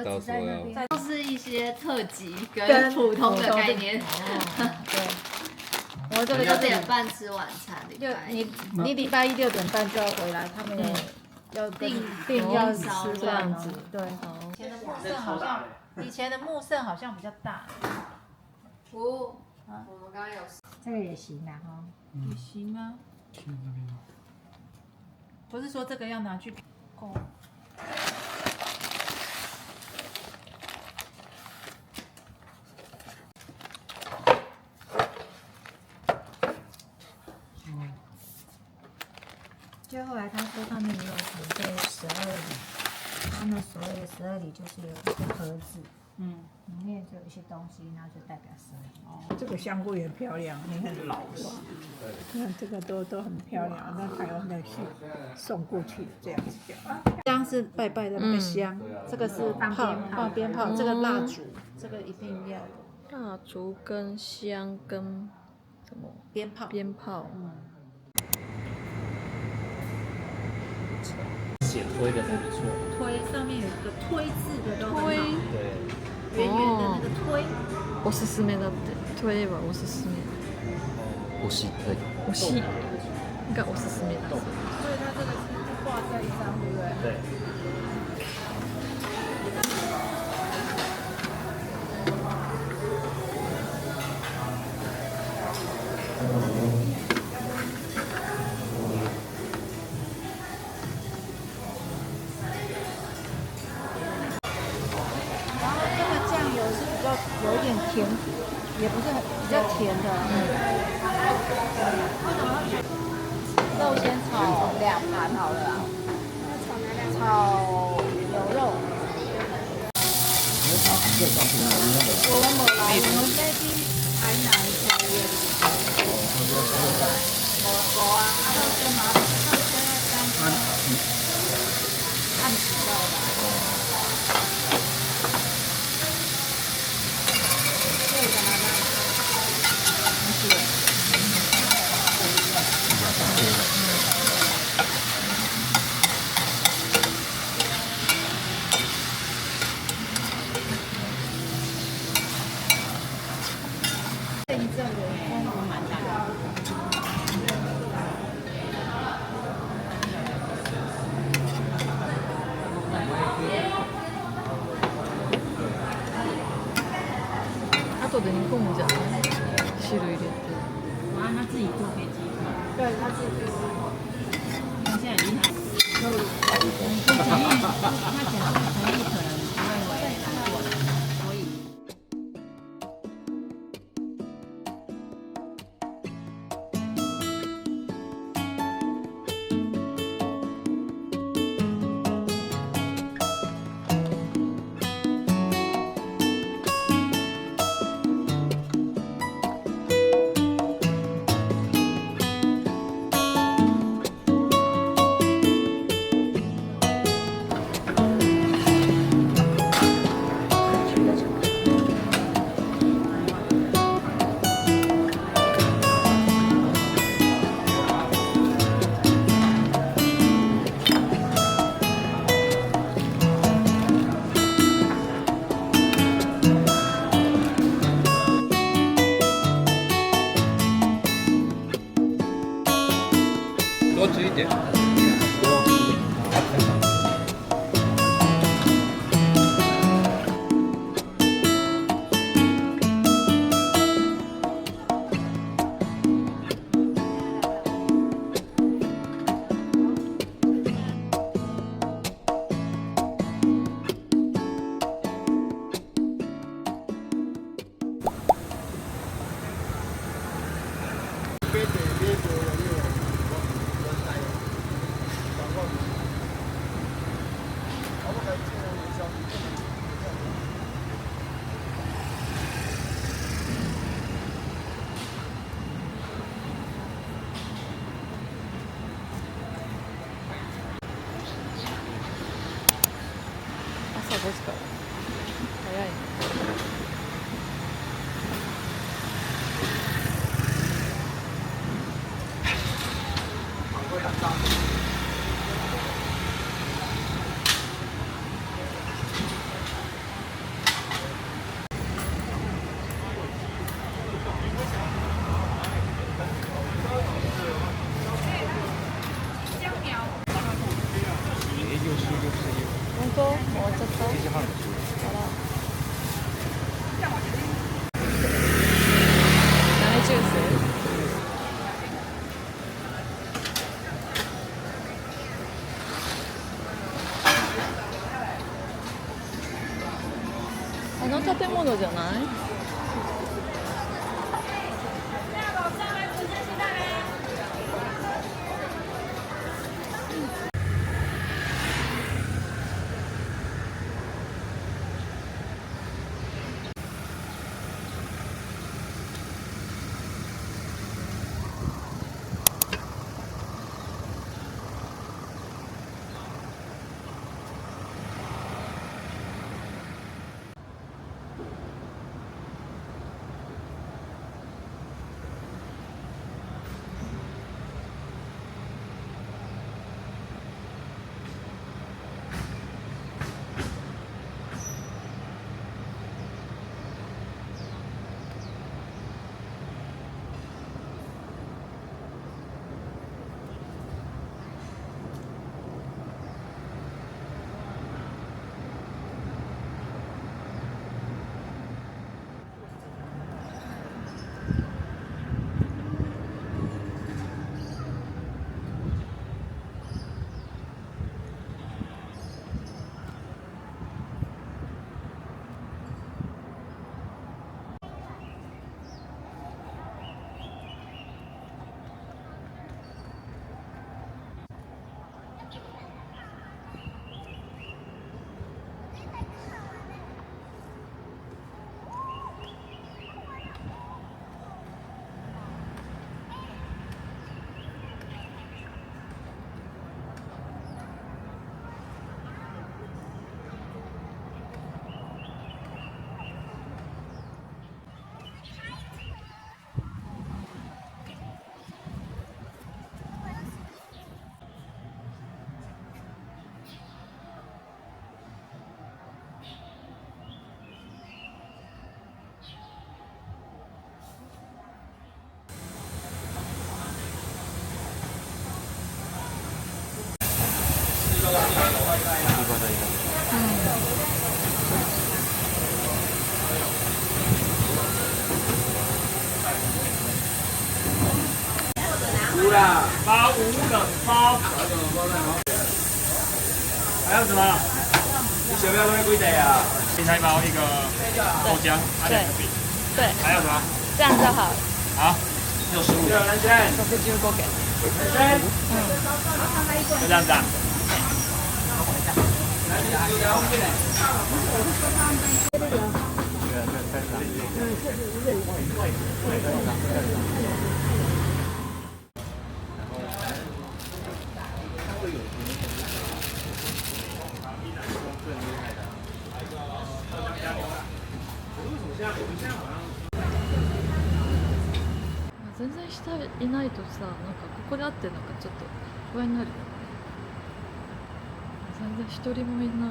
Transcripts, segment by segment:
到时候要都是一些特级跟普通的概念。对，我这个6就是点半吃晚餐，就你礼拜一6点半就要回来，他们要定要吃这样子。对，以前的木圣好像比较大。我们刚刚有这个也行啊哈，也行吗？不是说这个要拿去供。就后来他说他们也有准备12礼，他们所谓的12礼就是有一个盒子，里面就有一些东西，然后就代表12礼。这个香菇也漂亮，你看老哇，看这个都很漂亮，那台湾的是送过去这样子的。香是拜拜的那个香，这个是放鞭炮，这个蜡烛，这个一定要的。蜡烛跟香跟什么鞭炮。写推的还不错，推上面有一个推字的都很好，推圆圆的那个推。おすすめだってといえばおすすめ推し对，推しがおすすめだ。所以它这个是挂在一张，对不对？对。然后这个酱油是比较有一点甜，也不是比较甜的。肉先炒2盘好了啊。炒牛肉。我们这边台南菜的。我啊，都是麻烦，现在刚按知道吧。这一阵我风还蛮大的。後で煮込むじゃん、汁入れて。他自己做飞机，对，他自己做。他现在已经他讲他诚意可能不会为难过的，所以。多吃一点。朝5時から早いね。当？終わっちゃった？7時半。豆ジュース？あの建物じゃない？五啦，包五冷包。还有什么？你想要多几袋啊？青菜包一个豆浆，还有两个饼。对，还有什么？这样就好。好，65。男生。65给。男生。就这样子啊。全然人いないとさ、なんかここで会ってるのかちょっと不安になるよね。全然一人もいない。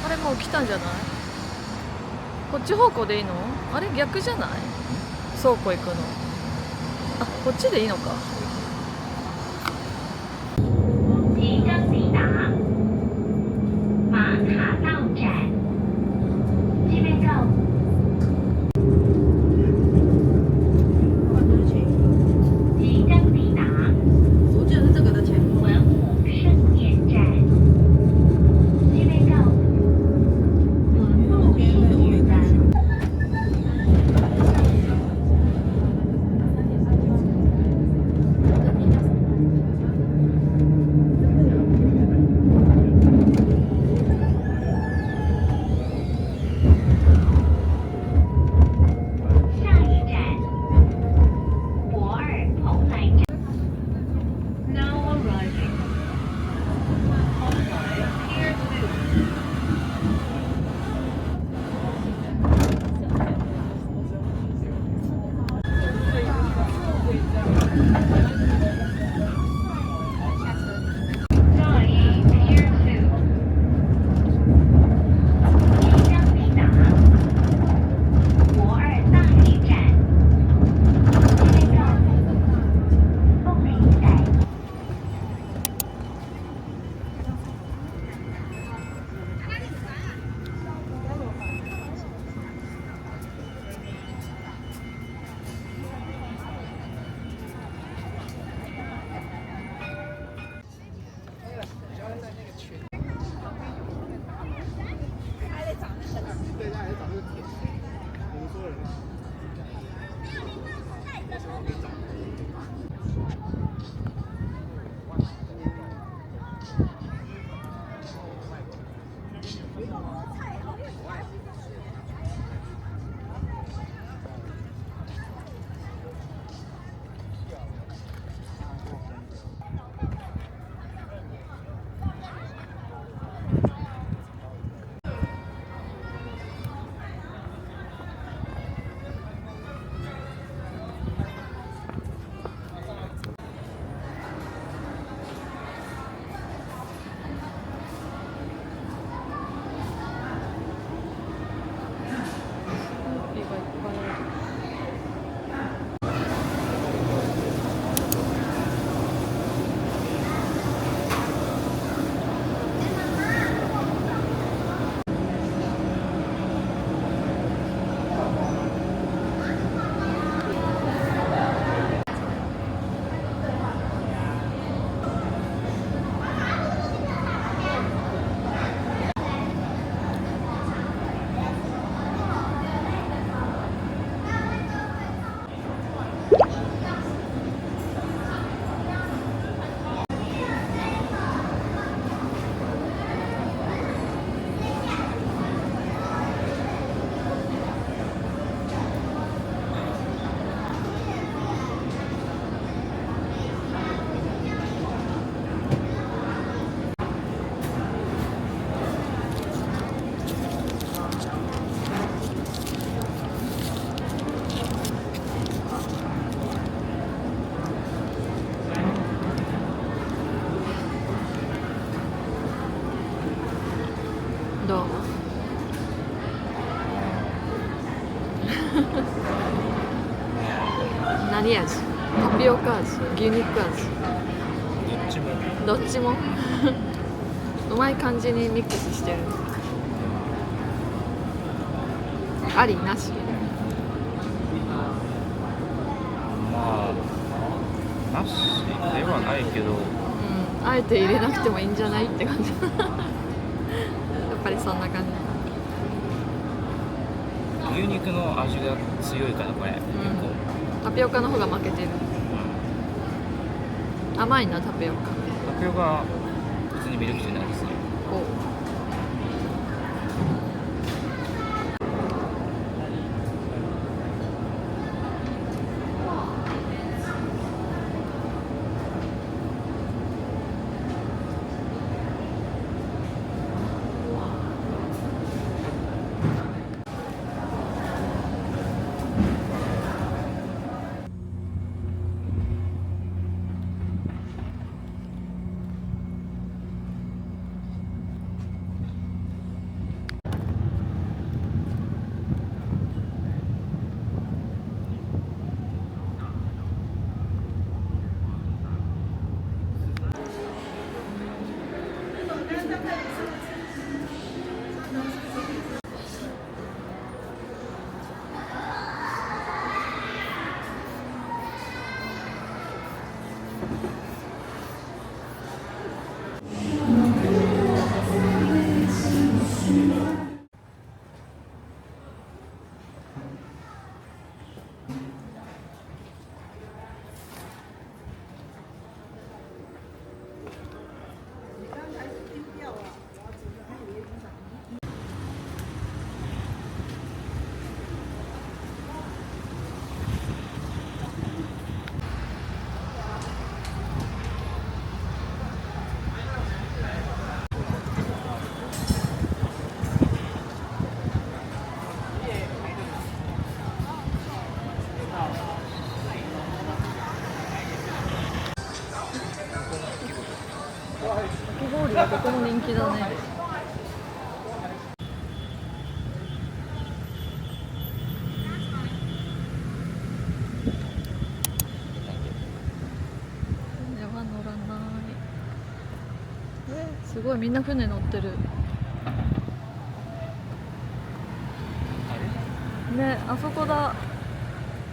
あれもう来たんじゃない？こっち方向でいいの？あれ逆じゃない？倉庫行くの。あ、こっちでいいのか。即将抵达马塔道站，这边到。即将抵达 Line Pier 2，即将抵达国二大里站，即将到凤林站。どう何味？タピオカ味、牛肉味、どっちもうまい感じにミックスしてる。ありなし？まあなしではないけど、あえて入れなくてもいいんじゃないって感じやっぱりそんな感じ。牛肉の味が強いからこれ、結構タピオカの方が負けてる。甘いなタピオカ。タピオカは普通にミルクティーなんですね。お氷はどこも人気だね。船は乗らない。すごいみんな船乗ってる。ね、あそこだ。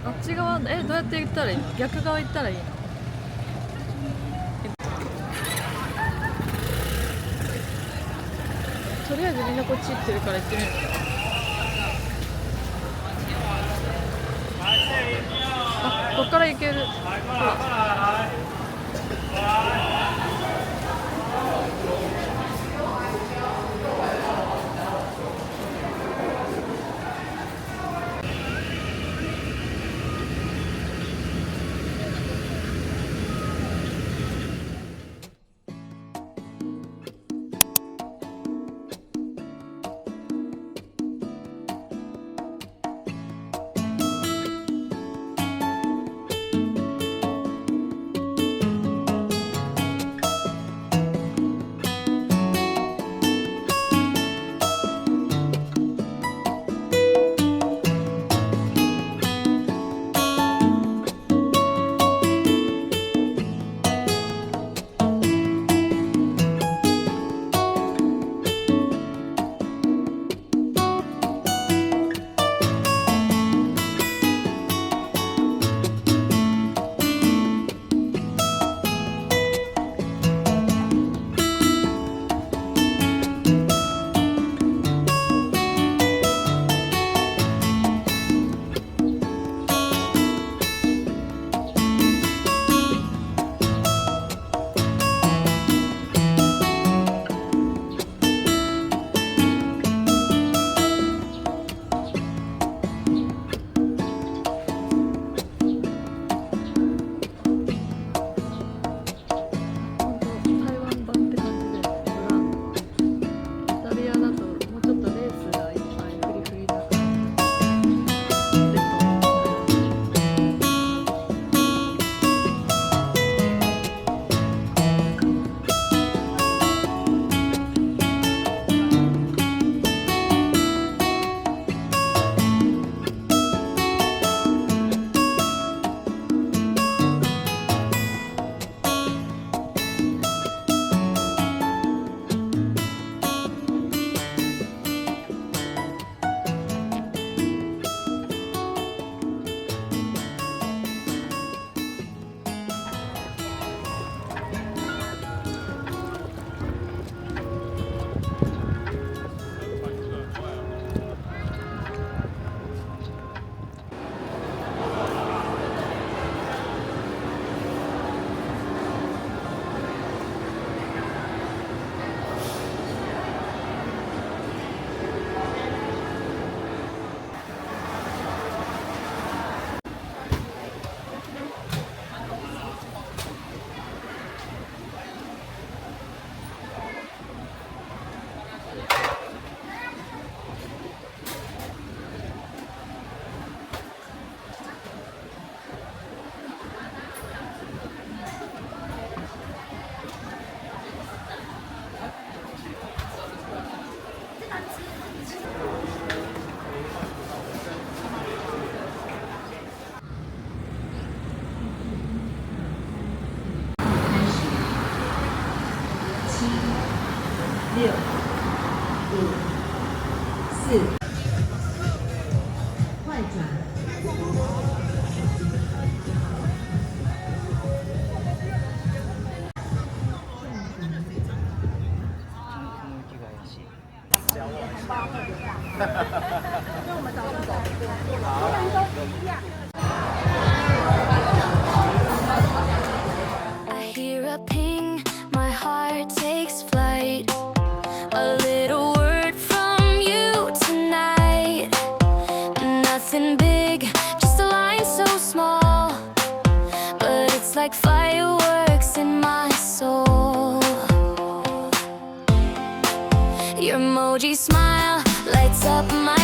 あっち側、どうやって行ったらいいの？逆側行ったらいいの？とりあえずみんなこっち行ってるから行ってみるか。あ、こっから行ける。ほら。I hear a ping, my heart takes flight. A little word from you tonight. Nothing big, just a line so small, but it's like fireworks in my soul. Your emoji smile lights up my